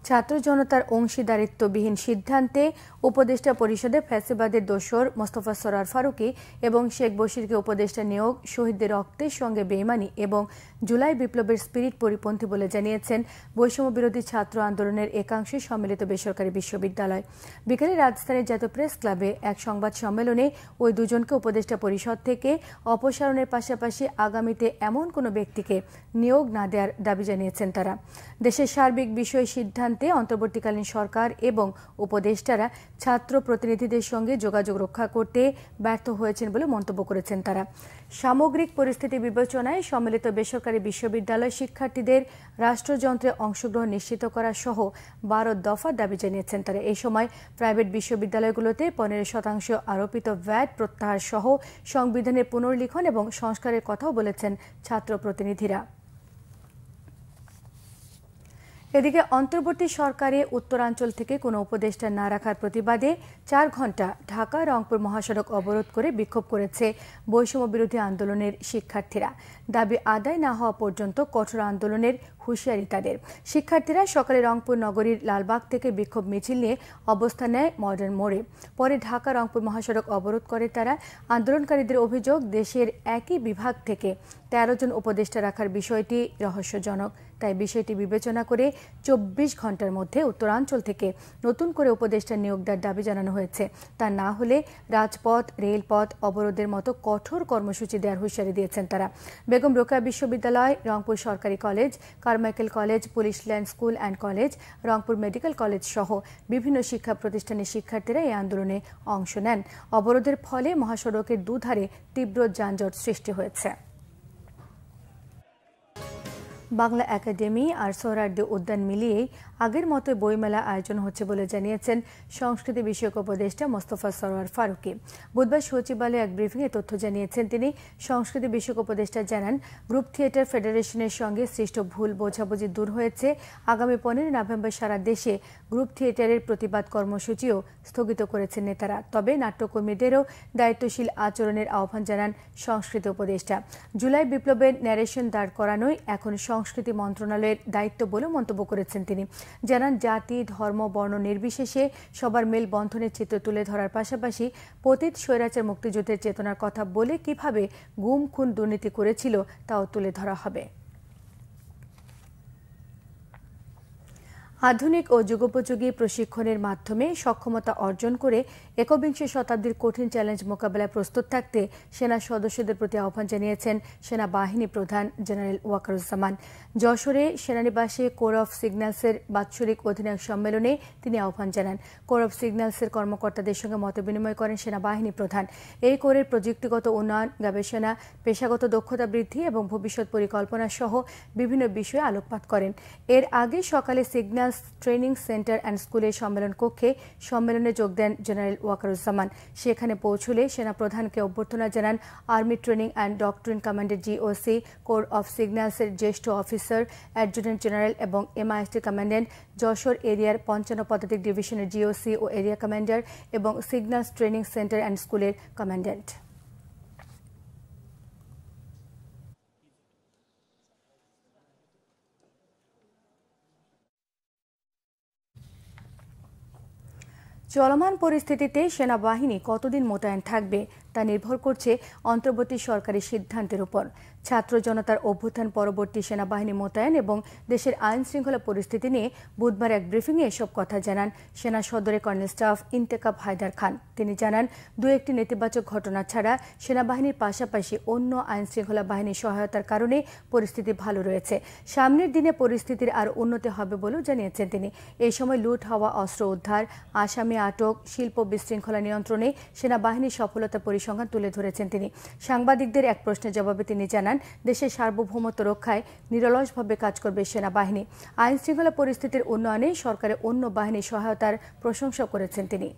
ছাত্র জনতার অংশীদারিত্ববিহীন সিদ্ধান্তে উপদেষ্টা পরিষদে ফ্যাসিবাদের দোসর মোস্তফা সরোয়ার ফারুকী এবং শেখ বশিরকে উপদেষ্টা নিয়োগ শহীদদের রক্তের সঙ্গে বেইমানি এবং জুলাই বিপ্লবের স্পিরিট পরিপন্থী বলে জানিয়েছেন বৈষম্য বিরোধী ছাত্র আন্দোলনের একাংশে সম্মিলিত বেসরকারি বিশ্ববিদ্যালয়। বিকেলে রাজধানীর জাতীয় প্রেস ক্লাবে এক সংবাদ সম্মেলনে ওই দুজনকে উপদেষ্টা পরিষদ থেকে অপসারণের পাশাপাশি আগামীতে এমন কোনো ব্যক্তিকে নিয়োগ না দেওয়ার দাবি জানিয়েছেন তারা। দেশের সার্বিক বিষয় সিদ্ধান্তে অন্তর্বর্তীকালীন সরকার এবং উপদেষ্টারা ছাত্র প্রতিনিধিদের সঙ্গে যোগাযোগ রক্ষা করতে ব্যর্থ হয়েছেন বলে মন্তব্য করেছেন তারা। সামগ্রিক পরিস্থিতি বিবেচনায় সম্মিলিত বেসরকারি বিশ্ববিদ্যালয় শিক্ষার্থীদের রাষ্ট্রযন্ত্রে অংশগ্রহণ নিশ্চিত করা সহ 12 দফার দাবি জানিয়েছেন তারা। এই সময় প্রাইভেট বিশ্ববিদ্যালয়গুলোতে 15% আরোপিত ভ্যাট প্রত্যাহার সহ সংবিধানের পুনর্লিখন এবং সংস্কারের কথাও বলেছেন ছাত্র প্রতিনিধিরা। এদিকে অন্তর্বর্তী সরকারে উত্তরাঞ্চল থেকে কোনো উপদেষ্টা না রাখার প্রতিবাদে 4 ঘণ্টা ঢাকা রংপুর মহাসড়ক অবরোধ করে বিক্ষোভ করেছে বৈষম্য বিরোধী আন্দোলনের শিক্ষার্থীরা। দাবি আদায় না হওয়া পর্যন্ত কঠোর আন্দোলনের হুঁশিয়ারি তাদের। শিক্ষার্থীরা সকালে রংপুর নগরীর লালবাগ থেকে বিক্ষোভ মিছিল নিয়ে অবস্থান নেয় মডার্ন মোড়ে। পরে ঢাকা রংপুর মহাসড়ক অবরোধ করে তারা। আন্দোলনকারীদের অভিযোগ, দেশের একই বিভাগ থেকে 13 জন উপদেষ্টা রাখার বিষয়টি রহস্যজনক। তাই বিষয়টি বিবেচনা করে 24 ঘণ্টার মধ্যে উত্তরাঞ্চল থেকে নতুন করে উপদেষ্টা নিয়োগ দেওয়ার দাবি জানানো হয়েছে। তা না হলে রাজপথ, রেলপথ অবরোধের মতো কঠোর কর্মসূচি দেওয়ার হুঁশিয়ারি দিয়েছেন তারা। বেগম রোকেয়া বিশ্ববিদ্যালয়, রংপুর সরকারি college, Carmichael college, police line school and college, Rangpur medical college সহ বিভিন্ন শিক্ষা প্রতিষ্ঠানের শিক্ষার্থীরা এই আন্দোলনে অংশ নেন। অবরোধের ফলে মহাসড়কের দুধারে তীব্র যানজট সৃষ্টি হয়েছে। বাংলা একাডেমি আর সোহরাওয়ার্দী উদ্যান মিলিয়েই আগের মতো বইমেলা আয়োজন হচ্ছে বলে জানিয়েছেন সংস্কৃতি বিষয়ক উপদেষ্টা মোস্তফা সরোয়ার ফারুকী। বুধবার সচিবালয়ে এক ব্রিফিংয়ে তথ্য জানিয়েছেন তিনি। সংস্কৃতি বিষয়ক উপদেষ্টা জানান, গ্রুপ থিয়েটার ফেডারেশনের সঙ্গে সৃষ্ট ভুল বোঝাবুঝি দূর হয়েছে। আগামী 15 নভেম্বর সারা দেশে গ্রুপ থিয়েটারের প্রতিবাদ কর্মসূচিও স্থগিত করেছেন নেতারা। তবে নাট্যকর্মীদেরও দায়িত্বশীল আচরণের আহ্বান জানান সংস্কৃতি উপদেষ্টা। জুলাই বিপ্লবের ন্যারেশন দাঁড় করানোই এখন সংস্কৃতি মন্ত্রণালয়ের দায়িত্ব বলে মন্তব্য করেছেন তিনি। জানান, জাতি, ধর্ম, বর্ণ নির্বিশেষে সবার মেল বন্ধনের চিত্র তুলে ধরার পাশাপাশি পতিত স্বৈরাচার মুক্তিযুদ্ধের চেতনার কথা বলে কিভাবে গুম, খুন, দুর্নীতি করেছিল তাও তুলে ধরা হবে। আধুনিক ও যুগোপযোগী প্রশিক্ষণের মাধ্যমে সক্ষমতা অর্জন করে একবিংশ শতাব্দীর কঠিন চ্যালেঞ্জ মোকাবেলায় প্রস্তুত থাকতে সেনা সদস্যদের প্রতি আহ্বান জানিয়েছেন সেনাবাহিনী প্রধান জেনারেল ওয়াকারুজ্জামান। যশোরে সেনানিবাসে কোর অফ সিগন্যালসের বাৎসরিক অধিনায়ক সম্মেলনে তিনি আহ্বান জানান। কোর অফ সিগন্যালসের কর্মকর্তাদের সঙ্গে মতবিনিময় করেন সেনাবাহিনী প্রধান। এই কোরের প্রযুক্তিগত উন্নয়ন, গবেষণা, পেশাগত দক্ষতা বৃদ্ধি এবং ভবিষ্যৎ পরিকল্পনা সহ বিভিন্ন বিষয়ে আলোকপাত করেন। এর আগে সকালে সিগন্যাল ট্রেনিং সেন্টার অ্যান্ড স্কুলের সম্মেলন কক্ষে সম্মেলনে যোগ দেন জেনারেল ওয়াকারুজ্জামান। সেখানে পৌঁছলে সেনাপ্রধানকে অভ্যর্থনা জানান আর্মি ট্রেনিং অ্যান্ড ডক্ট্রিন কমান্ডের জিওসি, কোর অফ সিগন্যালসের জ্যেষ্ঠ অফিসার, অ্যাডজুটেন্ট জেনারেল এবং MIST কমান্ডেন্ট, যশোর এরিয়ার 55 পদাতিক ডিভিশনের জিওসি ও এরিয়া কমান্ডার এবং সিগন্যালস ট্রেনিং সেন্টার অ্যান্ড স্কুলের কমান্ডেন্ট। চলমান পরিস্থিতিতে সেনাবাহিনী কতদিন মোতায়েন থাকবে তা নির্ভর করছে অন্তর্বর্তী সরকারের সিদ্ধান্তের উপর। ছাত্র জনতার অভ্যুত্থান পরবর্তী সেনাবাহিনী মোতায়েন এবং দেশের আইন শৃঙ্খলা পরিস্থিতি নিয়ে বুধবার এক ব্রিফিংয়ে এসব কথা জানান সেনা সদরের কর্নেল স্টাফ ইন্তেকাব হায়দার খান। তিনি জানান, 2-1টি নেতিবাচক ঘটনা ছাড়া সেনাবাহিনীর পাশাপাশি অন্য আইন শৃঙ্খলা বাহিনীর সহায়তার কারণে পরিস্থিতি ভালো রয়েছে। সামনের দিনে পরিস্থিতির আর উন্নতি হবে বলেও জানিয়েছেন তিনি। এই সময় লুট হওয়া অস্ত্র উদ্ধার, আসামি আটক, শিল্প বিশৃঙ্খলা নিয়ন্ত্রণে সেনাবাহিনীর সফলতার পরিসংখ্যান তুলে ধরেছেন তিনি। সাংবাদিকদের এক প্রশ্নের জবাবে তিনি জানান, দেশের সার্বভৌমত্ব রক্ষায় নিরলসভাবে কাজ করবে সেনাবাহিনী। আইন শৃঙ্খলা পরিস্থিতির উন্নয়নে সরকারের অন্য বাহিনীর সহায়তার প্রশংসা করেছেন তিনি।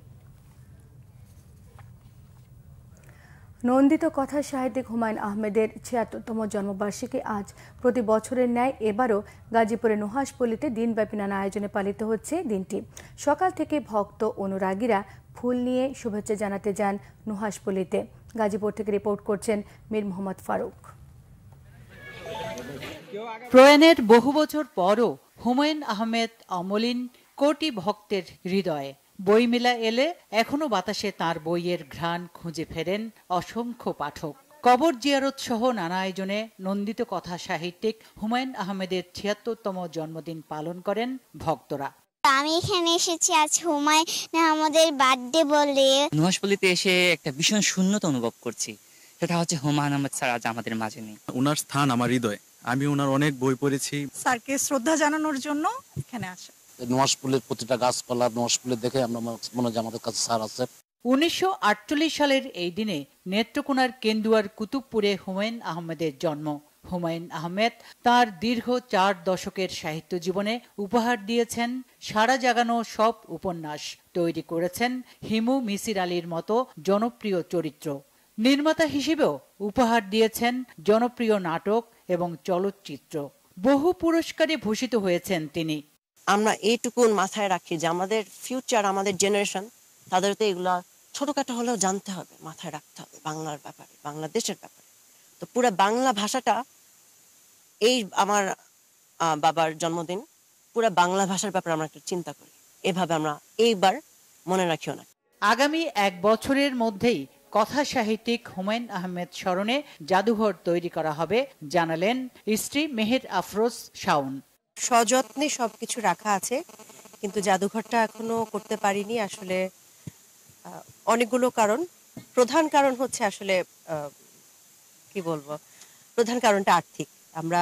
নন্দিত কথা সাহিত্যিক হুমায়ুন আহমেদের ৭৬তম জন্মবার্ষিকী আজ। প্রতি বছরের ন্যায় এবারও গাজীপুরের নুহাশপল্লীতে দিনব্যাপী নানা আয়োজনে পালিত হচ্ছে দিনটি। সকাল থেকে ভক্ত অনুরাগীরা ফুল নিয়ে শুভেচ্ছা জানাতে যান নুহাশপল্লীতে। গাজীপুর থেকে রিপোর্ট করছেন মীর মোহাম্মদ ফারুক। প্রয়াণের বহু বছর পরও হুমায়ুন আহমেদ অমলিন কোটি ভক্তের হৃদয়ে। বইমেলা এলে এখনো বাতাসে তার বইয়ের ঘ্রাণ খুঁজে ফেরেন অসংখ্য পাঠক। কবর জিয়ারত সহ নানা আয়োজনে নন্দিত কথা সাহিত্যিক হুমায়ুন আহমেদের ৭৬তম জন্মদিন পালন করেন ভক্তরা। আমি এখানে এসেছি আজ হুমায়ুন আহমেদের বার্থডে বলে। নুহাশপল্লীতে এসে একটা ভীষণ শূন্যতা অনুভব করছি। সেটা হচ্ছে হুমায়ুন আহমেদ স্যার আজ আমাদের মাঝে নেই। ওনার স্থান আমার হৃদয়ে। আমি ওনার অনেক বই পড়েছি। স্যারকে শ্রদ্ধা জানানোর জন্য এখানে আসা। নুহাশপল্লীর প্রতিটা গাছপালা নুহাশপল্লী দেখে আমরা মনে হয় আমাদের কাছে স্যার আছে। ১৯৪৮ সালের এই দিনে নেত্রকোনার কেন্দুয়ার কুতুবপুরে হুমায়ুন আহমেদের জন্ম। হুমায়ুন আহমেদ তার দীর্ঘ 4 দশকের সাহিত্য জীবনে উপহার দিয়েছেন সারা জাগানো সব উপন্যাস, তৈরি করেছেন হিমু মিসির আলীর মতো জনপ্রিয় চরিত্র। নির্মাতা হিসেবেও উপহার দিয়েছেন জনপ্রিয় নাটক এবং চলচ্চিত্র। বহু পুরস্কারে ভূষিত হয়েছেন তিনি। আমরা এইটুকুন মাথায় রাখি যে আমাদের ফিউচার, আমাদের জেনারেশন, তাদের তো এগুলা ছোটখাটো হলেও জানতে হবে, মাথায় রাখতে হবে বাংলার ব্যাপারে, বাংলাদেশের ব্যাপারে। তো পুরো বাংলা ভাষাটা, এই আমার বাবার জন্মদিন, পুরো বাংলা ভাষার ব্যাপারে আমরা একটু চিন্তা করি, এভাবে আমরা এইবার মনে রাখিও না। আগামী 1 বছরের মধ্যেই কথা সাহিত্যিক হুমায়ুন আহমেদ স্মরণে জাদুঘর তৈরি করা হবে জানালেন স্ত্রী মেহের আফরোজ শাওন। সযত্নে সবকিছু রাখা আছে, কিন্তু জাদুঘরটা এখনো করতে পারিনি। আসলে অনেকগুলো কারণ, প্রধান কারণ হচ্ছে আসলে কি বলবো, প্রধান কারণটা আর্থিক। আমরা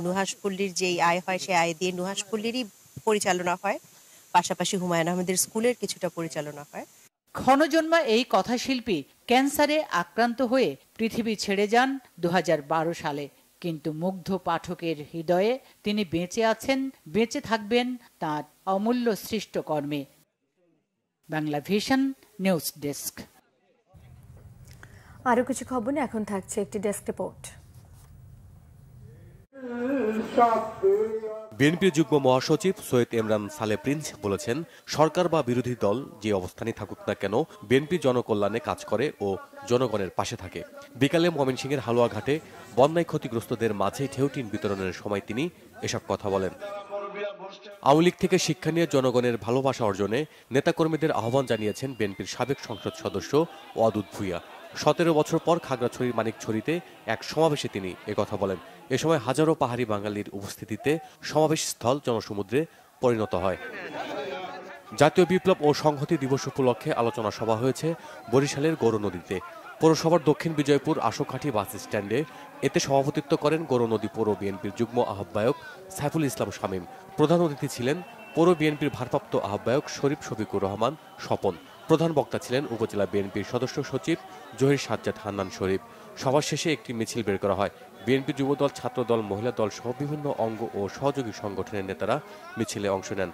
নুহাশপল্লীর যেই আয় হয়, সেই আয় দিয়ে নুহাশপল্লীরই পরিচালনা হয়, পাশাপাশি হুমায়ুন আহমেদের স্কুলের কিছুটা পরিচালনা হয়। ক্ষণজন্মা এই কথাশিল্পী ক্যান্সারে আক্রান্ত হয়ে পৃথিবী ছেড়ে যান 2012 সালে, কিন্তু মুগ্ধ পাঠকের হৃদয়ে তিনি বেঁচে আছেন, বেঁচে থাকবেন তাঁর অমূল্য সৃষ্ট কর্মে। Bangla vision news desk. আরো কিছু খবর নিয়ে এখন থাকছে একটি ডেস্ক রিপোর্ট। বিএনপির যুগ্ম মহাসচিব সৈয়দ ইমরান সালে প্রিন্স বলেছেন, সরকার বা বিরোধী দল যে অবস্থানই থাকুক না কেন, বিএনপি জনকল্যাণে কাজ করে ও জনগণের পাশে থাকে। বিকালে ময়মনসিংহের হালুয়াঘাটে বন্যায় ক্ষতিগ্রস্তদের মাঝে ঢেউটিন বিতরণের সময় তিনি এসব কথা বলেন। আওয়ামী লীগ থেকে শিক্ষা নিয়ে জনগণের ভালোবাসা অর্জনে নেতাকর্মীদের আহ্বান জানিয়েছেন বিএনপির সাবেক সংসদ সদস্য ওয়াদুদ ভূঁইয়া। 17 বছর পর খাগড়াছড়ির মানিকছড়িতে এক সমাবেশে তিনি একথা বলেন। এ সময় হাজারো পাহাড়ি বাঙালির উপস্থিতিতে সমাবেশ স্থল জনসমুদ্রে পরিণত হয়। জাতীয় বিপ্লব ও সংহতি দিবস উপলক্ষে আলোচনা সভা হয়েছে বরিশালের গৌরনদীতে। পৌরসভার দক্ষিণ বিজয়পুর আশোকঘাটি বাস স্ট্যান্ডে এতে সভাপতিত্ব করেন গৌরনদী পৌর বিএনপির যুগ্ম আহ্বায়ক সাইফুল ইসলাম শামীম। প্রধান অতিথি ছিলেন পৌর বিএনপির ভারপ্রাপ্ত আহ্বায়ক শরীফ শফিকুর রহমান স্বপন। প্রধান বক্তা ছিলেন উপজেলা বিএনপির সদস্য সচিব জহির সাজ্জাদ হান্নান শরীফ। সভা শেষে একটি মিছিল বের করা হয়। বিএনপি যুবদল, ছাত্রদল, মহিলা দল সহ বিভিন্ন অঙ্গ ও সহযোগী সংগঠনের নেতারা মিছিলে অংশ নেন।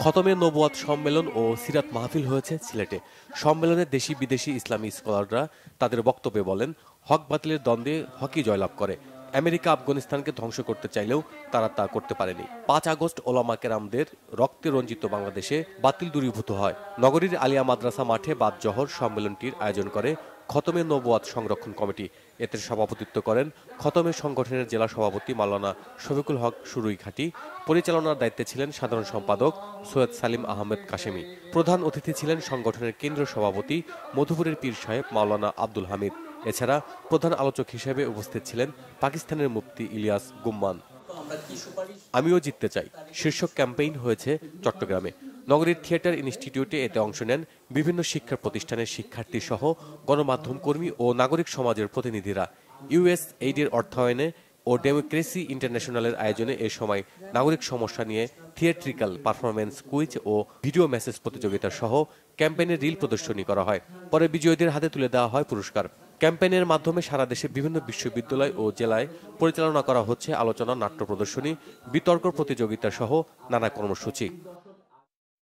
খতমে নবুয়াত সম্মেলন ও সিরাত মাহফিল হয়েছে সিলেটে। সম্মেলনে দেশি বিদেশি ইসলামী স্কলাররা তাদের বক্তব্যে বলেন, হক বাতিলের দ্বন্দ্বে হকই জয়লাভ করে। আমেরিকা আফগানিস্তানকে ধ্বংস করতে চাইলেও তারা তা করতে পারেনি। 5 আগস্ট ওলামা কেরামদের রক্তে রঞ্জিত বাংলাদেশে বাতিল দূরীভূত হয়। নগরীর আলিয়া মাদ্রাসা মাঠে বাদ জহর সম্মেলনটির আয়োজন করে খতমে নবুয়াত সংরক্ষণ কমিটি। এতে সভাপতিত্ব করেন খতমে সংগঠনের জেলা সভাপতি মাওলানা শফিকুল হক সুরুইঘাটি। পরিচালনার দায়িত্বে ছিলেন সাধারণ সম্পাদক সৈয়দ সালিম আহমেদ কাশেমি। প্রধান অতিথি ছিলেন সংগঠনের কেন্দ্রীয় সভাপতি মধুপুরের পীর সাহেব মাওলানা আব্দুল হামিদ। এছাড়া প্রধান আলোচক হিসেবে উপস্থিত ছিলেন পাকিস্তানের মুফতি ইলিয়াস গুম্মান। আমিও জিততে চাই শীর্ষক ক্যাম্পেইন হয়েছে চট্টগ্রামে। নগরীর থিয়েটার ইনস্টিটিউটে এতে অংশ নেন বিভিন্ন শিক্ষা প্রতিষ্ঠানের শিক্ষার্থী সহ গণমাধ্যম কর্মী ও নাগরিক সমাজের প্রতিনিধিরা। ইউএসএইডের অর্থায়নে ও ডেমোক্রেসি ইন্টারন্যাশনালের আয়োজনে এ সময় নাগরিক সমস্যা নিয়ে থিয়েট্রিক্যাল পারফরমেন্স, কুইজ ও ভিডিও মেসেজ প্রতিযোগিতা সহ ক্যাম্পেইনের রিল প্রদর্শনী করা হয়। পরে বিজয়ীদের হাতে তুলে দেওয়া হয় পুরস্কার। ক্যাম্পেইনের মাধ্যমে সারা দেশে বিভিন্ন বিশ্ববিদ্যালয় ও জেলায় পরিচালনা করা হচ্ছে আলোচনা, নাট্য প্রদর্শনী, বিতর্ক প্রতিযোগিতা সহ নানা কর্মসূচি।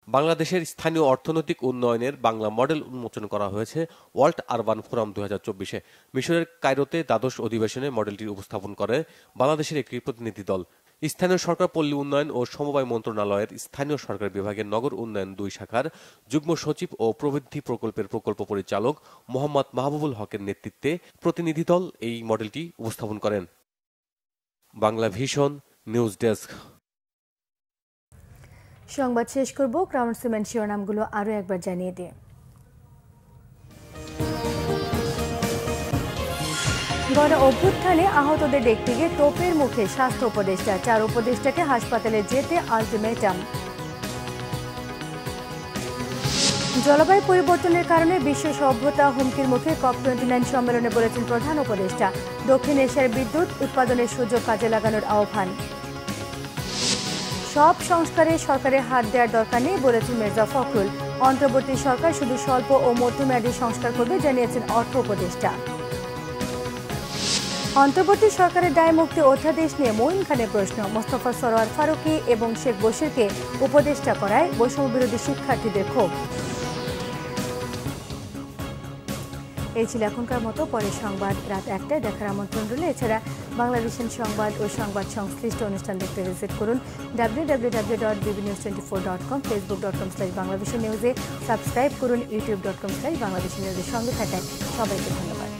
বাংলাদেশের স্থানীয় অর্থনৈতিক উন্নয়নের বাংলা মডেল উন্মোচন করা হয়েছে ওয়ার্ল্ড আরবান ফোরাম 2024-এ। মিশরের কায়রোতে দ্বাদশ অধিবেশনে মডেলটি উপস্থাপন করে বাংলাদেশের একটি প্রতিনিধি দল। স্থানীয় সরকার, পল্লী উন্নয়ন ও সমবায় মন্ত্রণালয়ের স্থানীয় সরকার বিভাগের নগর উন্নয়ন 2 শাখার যুগ্ম সচিব ও প্রবৃদ্ধি প্রকল্পের প্রকল্প পরিচালক মোহাম্মদ মাহবুবুল হকের নেতৃত্বে প্রতিনিধি দল এই মডেলটি উপস্থাপন করেন। Bangla vision news desk. সংবাদ শেষ করব ক্রাউন সিমেন্ট শিরোনামগুলো আরো একবার জানিয়ে দিয়ে। গণ অভ্যুত্থানে আহতদের দেখতে গিয়ে তোপের মুখে স্বাস্থ্য উপদেষ্টা, 4 উপদেষ্টাকে হাসপাতালে যেতে আলটিমেটাম। জলবায়ু পরিবর্তনের কারণে বিশ্ব সভ্যতা হুমকির মুখে COP29 সম্মেলনে বলেছেন প্রধান উপদেষ্টা। দক্ষিণ এশিয়ার বিদ্যুৎ উৎপাদনের সুযোগ কাজে লাগানোর আহ্বান। সব সংস্কারে সরকারের হাত দেওয়ার দরকার নেই বলেছেন মির্জা ফখরুল। অন্তর্বর্তী সরকার শুধু স্বল্প ও মধ্যমেয়াদী সংস্কার করবে জানিয়েছেন অর্থ উপদেষ্টা। অন্তর্বর্তী সরকারের দায় মুক্তি অধ্যাদেশ নিয়ে মঈন খানের প্রশ্ন। মোস্তফা সরোয়ার ফারুকী এবং শেখ বশিরকে উপদেষ্টা করায় বৈষম্য বিরোধী শিক্ষার্থীদের ক্ষোভ। এই ছিল এখনকার মতো। পরের সংবাদ রাত 1টায় দেখার আমন্ত্রণ রইল। এছাড়া বাংলাদেশের সংবাদ ও সংবাদ সংশ্লিষ্ট অনুষ্ঠান দেখতে ভিজিট করুন www.bbnews24.com, facebook.com/বাংলাদেশি নিউজে সাবস্ক্রাইব করুন, youtube.com/বাংলাদেশি নিউজের সঙ্গে থাকায় সবাইকে ধন্যবাদ।